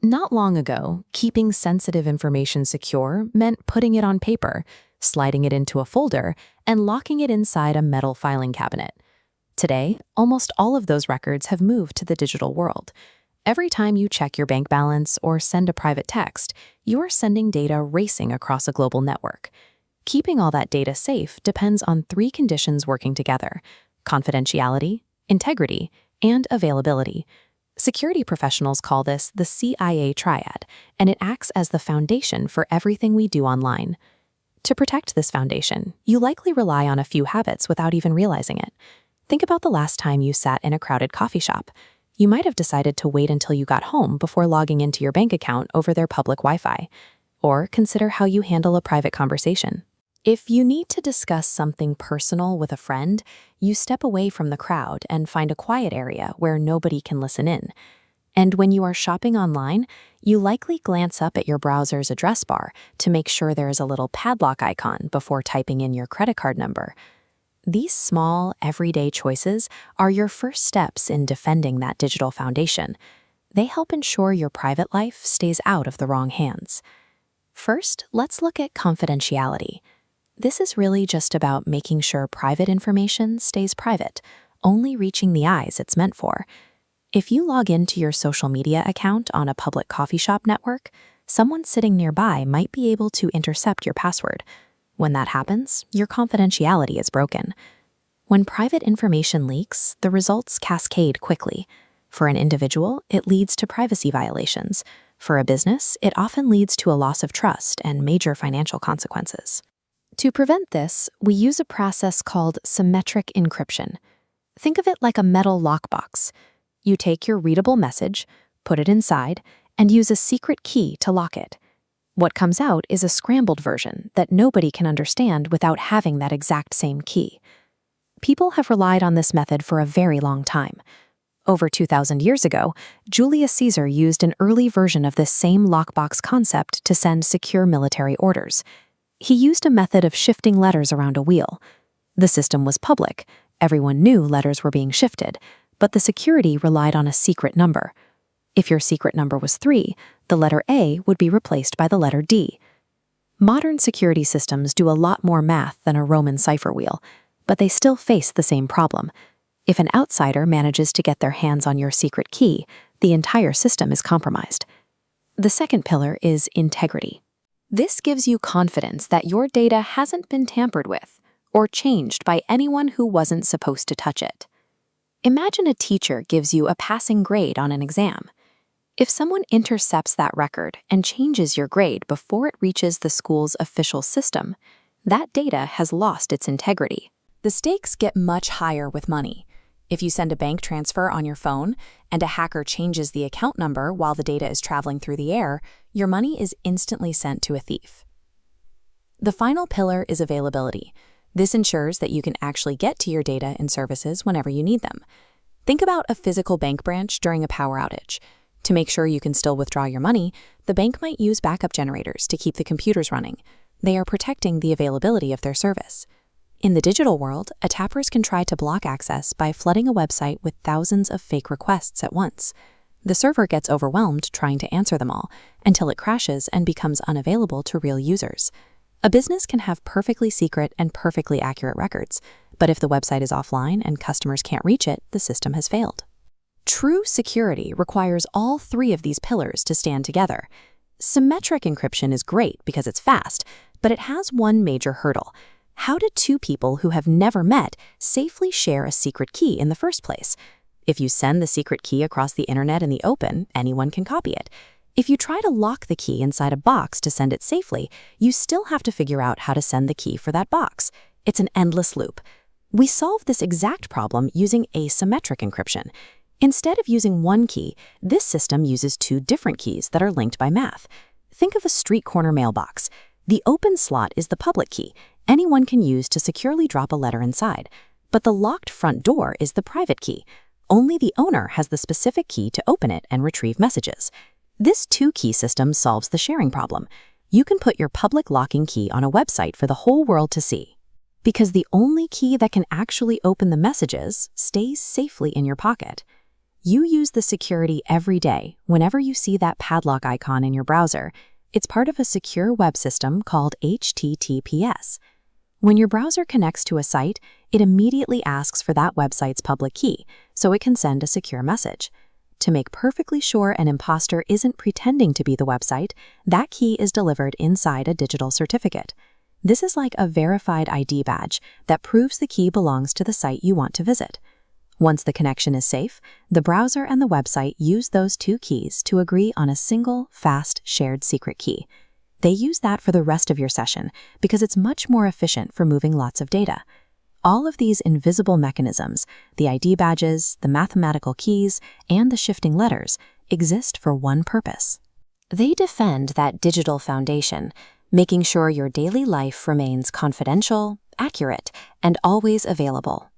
Not long ago, keeping sensitive information secure meant putting it on paper, sliding it into a folder, and locking it inside a metal filing cabinet. Today, almost all of those records have moved to the digital world. Every time you check your bank balance or send a private text, you are sending data racing across a global network. Keeping all that data safe depends on three conditions working together: confidentiality, integrity, and availability. Security professionals call this the CIA Triad, and it acts as the foundation for everything we do online. To protect this foundation, you likely rely on a few habits without even realizing it. Think about the last time you sat in a crowded coffee shop. You might have decided to wait until you got home before logging into your bank account over their public Wi-Fi. Or consider how you handle a private conversation. If you need to discuss something personal with a friend, you step away from the crowd and find a quiet area where nobody can listen in. And when you are shopping online, you likely glance up at your browser's address bar to make sure there is a little padlock icon before typing in your credit card number. These small, everyday choices are your first steps in defending that digital foundation. They help ensure your private life stays out of the wrong hands. First, let's look at confidentiality. This is really just about making sure private information stays private, only reaching the eyes it's meant for. If you log into your social media account on a public coffee shop network, someone sitting nearby might be able to intercept your password. When that happens, your confidentiality is broken. When private information leaks, the results cascade quickly. For an individual, it leads to privacy violations. For a business, it often leads to a loss of trust and major financial consequences. To prevent this, we use a process called symmetric encryption. Think of it like a metal lockbox. You take your readable message, put it inside, and use a secret key to lock it. What comes out is a scrambled version that nobody can understand without having that exact same key. People have relied on this method for a very long time. Over 2,000 years ago, Julius Caesar used an early version of this same lockbox concept to send secure military orders. He used a method of shifting letters around a wheel. The system was public. Everyone knew letters were being shifted, but the security relied on a secret number. If your secret number was 3, the letter A would be replaced by the letter D. Modern security systems do a lot more math than a Roman cipher wheel, but they still face the same problem. If an outsider manages to get their hands on your secret key, the entire system is compromised. The second pillar is integrity. This gives you confidence that your data hasn't been tampered with or changed by anyone who wasn't supposed to touch it. Imagine a teacher gives you a passing grade on an exam. If someone intercepts that record and changes your grade before it reaches the school's official system, that data has lost its integrity. The stakes get much higher with money. If you send a bank transfer on your phone and a hacker changes the account number while the data is traveling through the air, your money is instantly sent to a thief. The final pillar is availability. This ensures that you can actually get to your data and services whenever you need them. Think about a physical bank branch during a power outage. To make sure you can still withdraw your money, the bank might use backup generators to keep the computers running. They are protecting the availability of their service. In the digital world, attackers can try to block access by flooding a website with thousands of fake requests at once. The server gets overwhelmed trying to answer them all, until it crashes and becomes unavailable to real users. A business can have perfectly secret and perfectly accurate records, but if the website is offline and customers can't reach it, the system has failed. True security requires all three of these pillars to stand together. Symmetric encryption is great because it's fast, but it has one major hurdle. How do two people who have never met safely share a secret key in the first place? If you send the secret key across the internet in the open, anyone can copy it. If you try to lock the key inside a box to send it safely, you still have to figure out how to send the key for that box. It's an endless loop. We solve this exact problem using asymmetric encryption. Instead of using one key, this system uses two different keys that are linked by math. Think of a street corner mailbox. The open slot is the public key anyone can use to securely drop a letter inside, but the locked front door is the private key. Only the owner has the specific key to open it and retrieve messages. This two-key system solves the sharing problem. You can put your public locking key on a website for the whole world to see, because the only key that can actually open the messages stays safely in your pocket. You use the security every day whenever you see that padlock icon in your browser. It's part of a secure web system called HTTPS. When your browser connects to a site, it immediately asks for that website's public key, so it can send a secure message. To make perfectly sure an imposter isn't pretending to be the website, that key is delivered inside a digital certificate. This is like a verified ID badge that proves the key belongs to the site you want to visit. Once the connection is safe, the browser and the website use those two keys to agree on a single, fast, shared secret key. They use that for the rest of your session because it's much more efficient for moving lots of data. All of these invisible mechanisms, the ID badges, the mathematical keys, and the shifting letters, exist for one purpose. They defend that digital foundation, making sure your daily life remains confidential, accurate, and always available.